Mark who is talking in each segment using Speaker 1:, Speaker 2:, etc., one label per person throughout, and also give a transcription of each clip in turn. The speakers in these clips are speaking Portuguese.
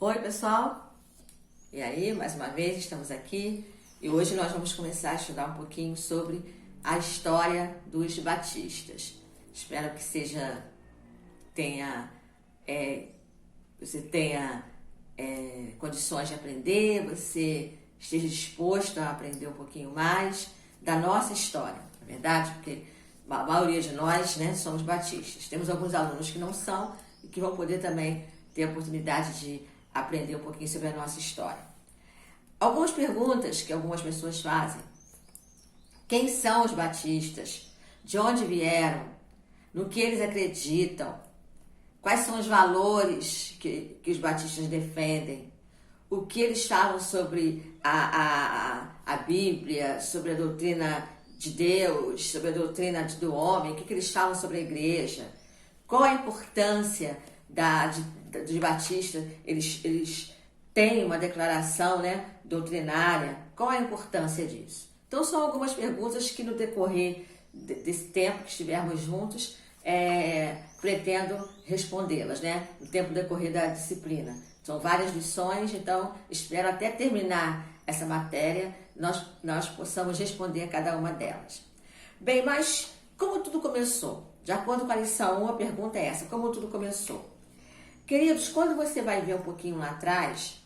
Speaker 1: Oi, pessoal! E aí, mais uma vez estamos aqui e hoje nós vamos começar a estudar um pouquinho sobre a história dos batistas. Espero que você tenha condições de aprender, você esteja disposto a aprender um pouquinho mais da nossa história, na verdade, porque a maioria de nós, né, somos batistas. Temos alguns alunos que não são e que vão poder também ter a oportunidade de aprender um pouquinho sobre a nossa história. Algumas perguntas que algumas pessoas fazem: quem são os batistas? De onde vieram? No que eles acreditam? Quais são os valores que os batistas defendem? O que eles falam sobre a Bíblia, sobre a doutrina de Deus, sobre a doutrina do homem? O que eles falam sobre a igreja? Qual a importância dos batistas? Eles têm uma declaração, né, doutrinária. Qual a importância disso? Então são algumas perguntas que no decorrer desse tempo que estivermos juntos, pretendo respondê-las, né, no tempo decorrer da disciplina. São várias lições, então espero até terminar essa matéria nós possamos responder a cada uma delas. Bem, mas como tudo começou? De acordo com a lição 1, a pergunta é essa: como tudo começou? Queridos, quando você vai ver um pouquinho lá atrás,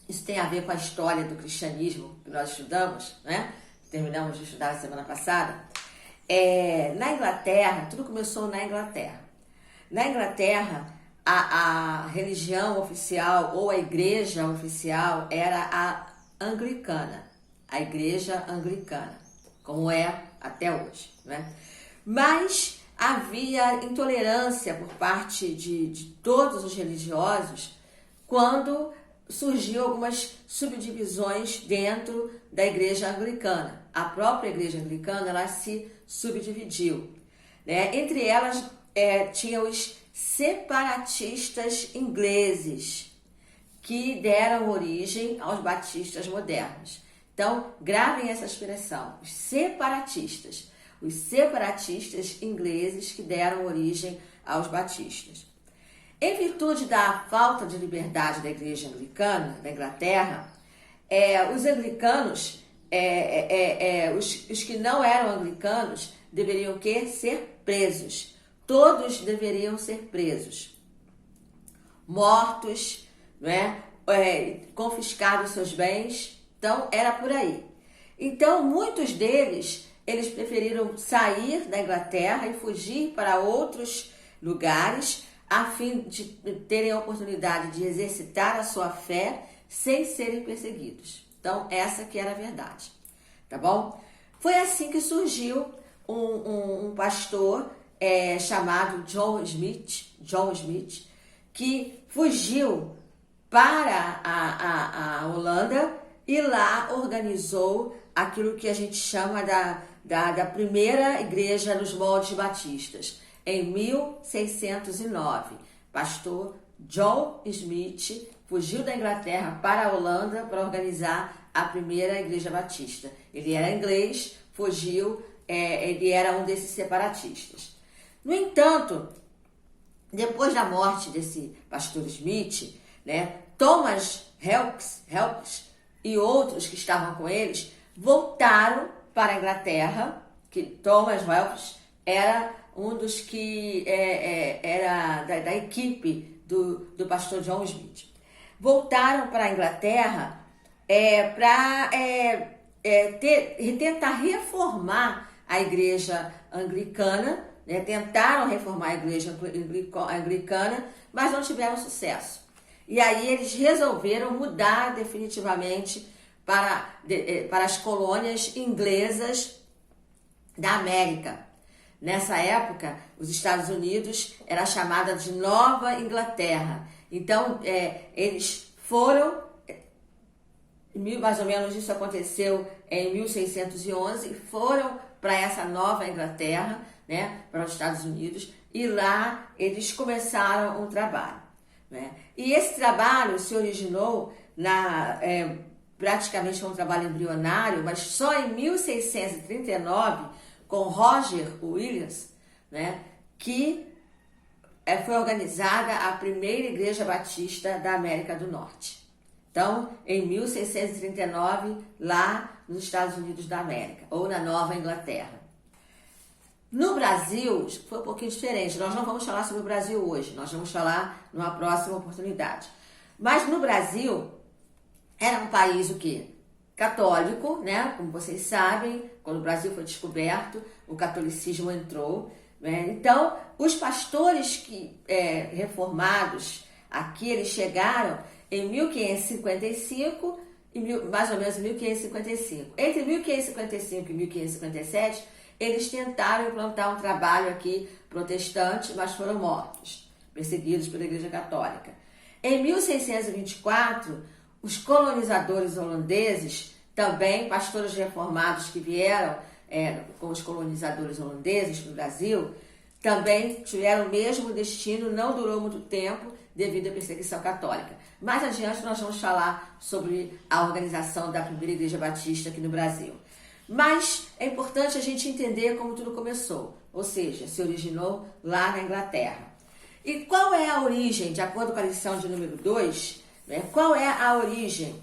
Speaker 1: isso tem a ver com a história do cristianismo que nós estudamos, né? Terminamos de estudar na semana passada. Na Inglaterra, tudo começou na Inglaterra. Na Inglaterra, a religião oficial ou a igreja oficial era a anglicana, a igreja anglicana, como é até hoje, né? Mas havia intolerância por parte de todos os religiosos quando surgiu algumas subdivisões dentro da igreja anglicana. A própria igreja anglicana, ela se subdividiu, né? Entre elas tinha os separatistas ingleses, que deram origem aos batistas modernos. Então, gravem essa expressão: os separatistas ingleses que deram origem aos batistas. Em virtude da falta de liberdade da igreja anglicana da Inglaterra, os anglicanos, os que não eram anglicanos, deveriam ser presos. Todos deveriam ser presos, mortos, né? Confiscados seus bens. Então, era por aí. Então, muitos deles, eles preferiram sair da Inglaterra e fugir para outros lugares, a fim de terem a oportunidade de exercitar a sua fé sem serem perseguidos. Então, essa que era a verdade, tá bom? Foi assim que surgiu um pastor chamado John Smith, que fugiu para a Holanda e lá organizou aquilo que a gente chama da primeira igreja nos moldes batistas, em 1609. Pastor John Smith fugiu da Inglaterra para a Holanda para organizar a primeira igreja batista. Ele era inglês, fugiu, ele era um desses separatistas. No entanto, depois da morte desse pastor Smith, né, Thomas Helps e outros que estavam com eles voltaram para a Inglaterra, que Thomas Helps era um dos que era da equipe do pastor John Smith. Voltaram para a Inglaterra para tentar reformar a igreja anglicana, né? Tentaram reformar a igreja anglicana, mas não tiveram sucesso. E aí eles resolveram mudar definitivamente para as colônias inglesas da América. Nessa época, os Estados Unidos era chamada de Nova Inglaterra. Então, eles foram, mais ou menos isso aconteceu em 1611, e foram para essa Nova Inglaterra, né, para os Estados Unidos, e lá eles começaram um trabalho, né? E esse trabalho se originou praticamente um trabalho embrionário, mas só em 1639, com Roger Williams, né, que foi organizada a primeira igreja batista da América do Norte. Então, em 1639, lá nos Estados Unidos da América, ou na Nova Inglaterra. No Brasil, foi um pouquinho diferente. Nós não vamos falar sobre o Brasil hoje, nós vamos falar numa próxima oportunidade. Mas no Brasil, era um país o quê? Católico, né? Como vocês sabem, quando o Brasil foi descoberto, o catolicismo entrou. Né? Então, os pastores reformados aqui, eles chegaram em 1555, mais ou menos em 1555. Entre 1555 e 1557, eles tentaram implantar um trabalho aqui protestante, mas foram mortos, perseguidos pela Igreja Católica. Em 1624, os colonizadores holandeses, também pastores reformados que vieram com os colonizadores holandeses para o Brasil, também tiveram o mesmo destino, não durou muito tempo devido à perseguição católica. Mais adiante nós vamos falar sobre a organização da primeira Igreja Batista aqui no Brasil. Mas é importante a gente entender como tudo começou, ou seja, se originou lá na Inglaterra. E qual é a origem, de acordo com a lição de número 2, né, qual é a origem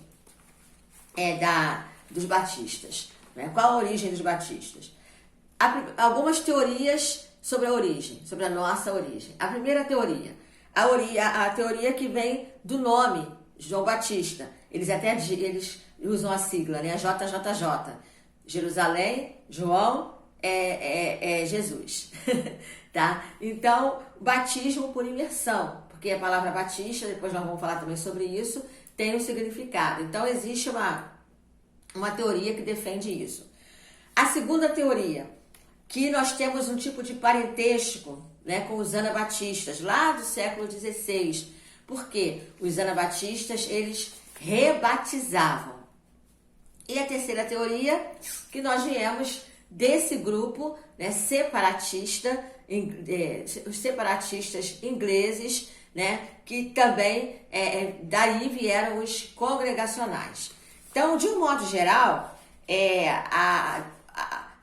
Speaker 1: dos batistas? Né? Qual a origem dos batistas? Algumas teorias sobre a origem, sobre a nossa origem. A primeira teoria, a teoria que vem do nome João Batista. Eles usam a sigla, né? JJJ. Jerusalém, João, Jesus. Tá? Então, batismo por imersão, porque a palavra batista, depois nós vamos falar também sobre isso, tem um significado. Então, existe uma teoria que defende isso. A segunda teoria, que nós temos um tipo de parentesco, né, com os anabatistas, lá do século XVI. Porque os anabatistas, eles rebatizavam. E a terceira teoria, que nós viemos desse grupo, né, separatista, os separatistas ingleses, né, que também daí vieram os congregacionais. Então, de um modo geral,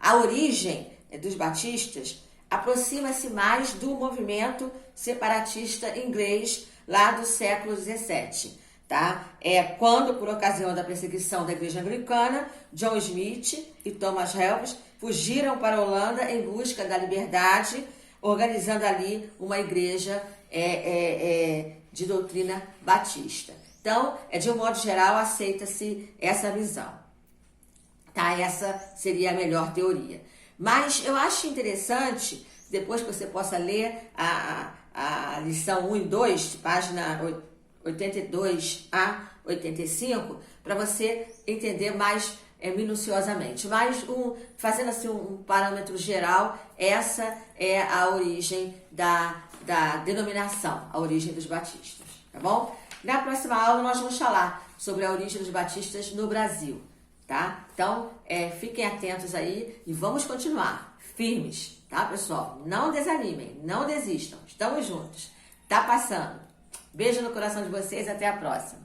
Speaker 1: a origem dos batistas aproxima-se mais do movimento separatista inglês lá do século XVII. Tá? Quando, por ocasião da perseguição da Igreja Anglicana, John Smith e Thomas Helps fugiram para a Holanda em busca da liberdade, organizando ali uma igreja de doutrina batista. Então, de um modo geral, aceita-se essa visão. Tá? Essa seria a melhor teoria. Mas eu acho interessante, depois que você possa ler a lição 1 e 2, página 82 a 85, para você entender mais minuciosamente. Mas, fazendo assim um parâmetro geral, essa é a origem da denominação, a origem dos batistas, tá bom? Na próxima aula nós vamos falar sobre a origem dos batistas no Brasil, tá? Então, fiquem atentos aí e vamos continuar firmes, tá, pessoal? Não desanimem, não desistam, estamos juntos, tá passando. Beijo no coração de vocês, até a próxima.